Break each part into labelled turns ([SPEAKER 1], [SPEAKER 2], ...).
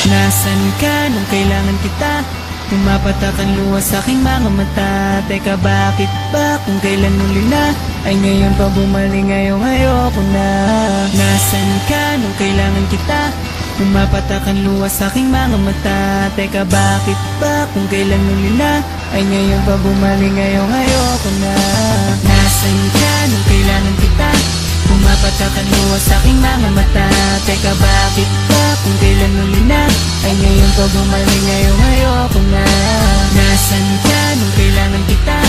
[SPEAKER 1] Nasaan ka nung kailangan kita? Pumapatak ang luha sa aking mga mata. Teka, bakit ba kung kailan muli na ay ngayon pa bumalik, ngayong ayoko na. Nasaan ka nung kailangan kita? Pumapatak ang luha sa aking mga mata. Teka, bakit ba kung kailan muli na ay ngayon pa bumalik, ngayong ayoko na. Nasaan ka nung kailangan kita? Pumapatak ang luha sa aking mga mata. Teka, bakit ba kung kailan muli na ay ngayon pa bumalik, ngayong ayoko na. Nasaan ka nung kailangan kita?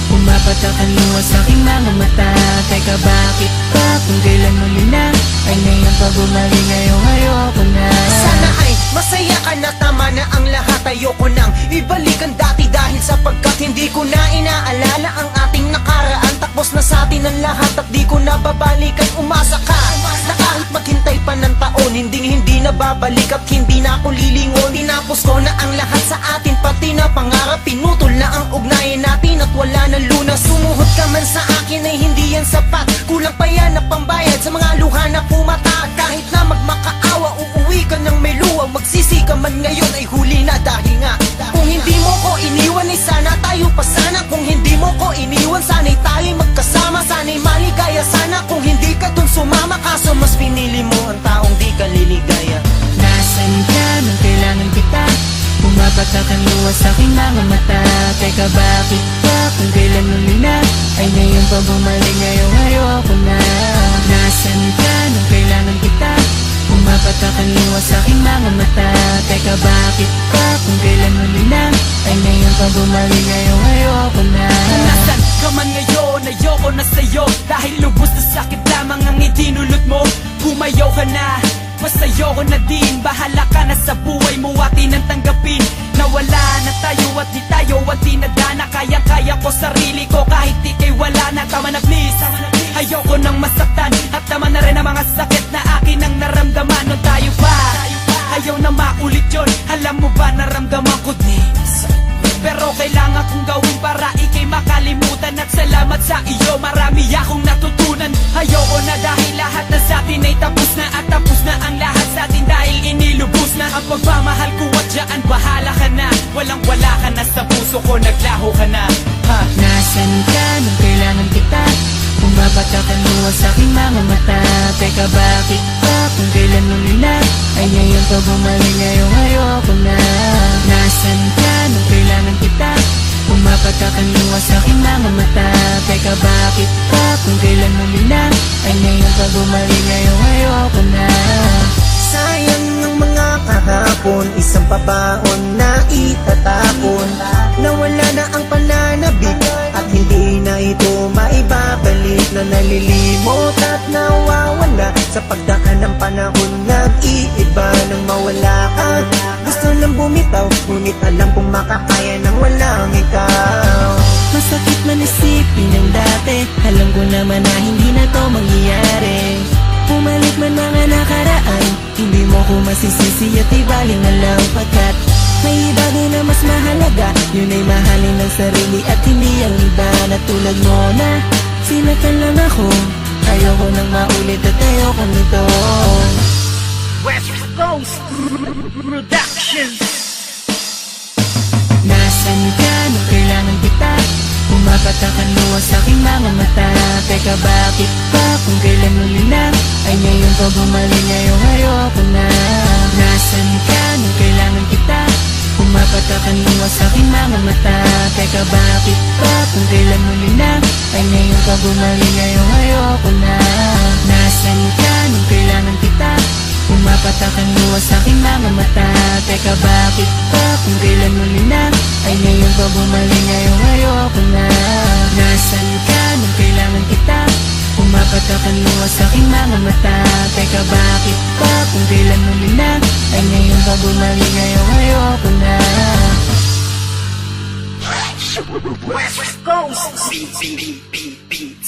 [SPEAKER 1] Pumapatak ang luha sa aking mga mata. Teka, bakit ba kung kailan muli na ay ngayon pa bumalik, ngayong ayoko na.
[SPEAKER 2] Sana ay masaya ka na, tama na ang lahat. Ayoko nang ibalik ang dati dahil sapagkat hindi ko na inaalala ang ating nakaraan. Takbos na sa atin ang lahat at di ko na babalikan. Umasa ka na kahit maghintay pa ng taon, hindi na babalik at hindi na ako lilingon. Tinapos ko na ang lahat sa atin, pati na pangarap. Pinutol na ang ugnayan natin at wala na lunas. Sumuhot ka man sa akin ay hindi yan sapat. Kulang pa yan na pambayad sa mga luha na pumata. Kahit na magmakaawa, uuwi ka ng may luwang. Magsisi ka man ngayon ay huli na dahil nga kung hindi mo ko iniwan ay sana tayo pa sana. Kung hindi mo ko iniwan sana'y tayo'y magkasama. Sana'y maligaya sana kung hindi ka dun sumama. Kaso mas pinili mo ang taong di ka liligaya.
[SPEAKER 1] Nasaan ka nung kailangan kita? Pumapatak ang luha sa aking mga mata. Teka, bakit ba kung kailan muli na ay ngayon pa bumalik, ngayong ayoko na. Nasaan ka nung kailangan kita? Pumapatak ang luha sa aking mga mata. Teka, bakit ba kung kailan muli na ay ngayon pa bumalik, ngayong ayoko na.
[SPEAKER 3] Nasaan ka man ngayon, ayoko na sa'yo. Dahil lubos na sakit lamang ang idinulot mo. Bumayaw ka na, basta ayoko na din. Bahala ka na sa buhay mo, atin ang tanggapin. Nawala na tayo at di tayo at di nadana. Kaya-kaya ko sarili ko kahit di kay wala na. Tama na please, ayoko nang masaktan. At tama na rin ang mga sakit na akin ang naramdaman. Nung tayo pa, ayaw na maulit yun. Alam mo ba naramdaman ko din, pero kailangan kong gawin para ikay makalimutan. At salamat sa iyo, marami akong natutunan. Ayoko na dahil lahat na sa atin ay tapos na. At tapos na ang lahat sa atin dahil inilubos na ang pagmamahal ko. At dyan bahala ka na, walang wala ka na sa puso ko, naglaho ka na.
[SPEAKER 1] Nasaan ka nung kailangan kita? Pumapatak ang luha sa aking mga mata. Teka, bakit ba kung kailan muli na ay ngayon pa bumalik, ngayong ayoko na. Nasaan ka nung kailangan kita? Pumapatak ang luha sa aking mga mata. Teka, bakit ba kung kailan muli na ay ngayon pa bumalik, ngayong ayoko na.
[SPEAKER 2] Sayang ng mga kahapon, isang pabaon na itatapon. Nawala na ang pananabik at hindi na ito maibabalik. Na nalilimot at nawawala sa pagdaan ng panahon. Nag-iiba nang mawala ka. Gusto nang bumitaw, ngunit alam kong makakaya nang walang ikaw.
[SPEAKER 1] Masakit man isipin ng dati, alam ko naman na hindi na to mangyayari. Bumalik man mga nakaraan, hindi mo ko masisisi at ibaling alam. Pagkat may bagay na mas mahalaga, yun ay mahalin ng sarili at hindi ang iba. Na tulad mo na sinatan lang ako, ayoko nang maulit at ayoko nito.
[SPEAKER 3] West Coast Productions.
[SPEAKER 1] Nasaan ka nung kailangan kita? Pumapatak ang luha sa aking mga mata. Teka, bakit ba kung kailan muli na ay ngayon pa bumalik, ngayong ayoko na. Nasaan ka nung kailangan kita? Pumapatak ang luha sa aking mga mata. Teka, bakit ba kung kailan muli na ay ngayon pa bumalik, ngayong ayoko na. Nasaan ka nung kailangan kita? Pumapatak ang luha sa aking mga mata. Teka, bakit ba kung kailan muli na ay ngayon pa bumalik, ngayong ayoko na. Nasaan ka nung kailangan kita? Pumapatak ang luha sa aking mga mata. Teka, bakit ba kung kailan muli na ay ngayon pa bumalik, ngayong ayoko na.
[SPEAKER 3] West Coast Beats.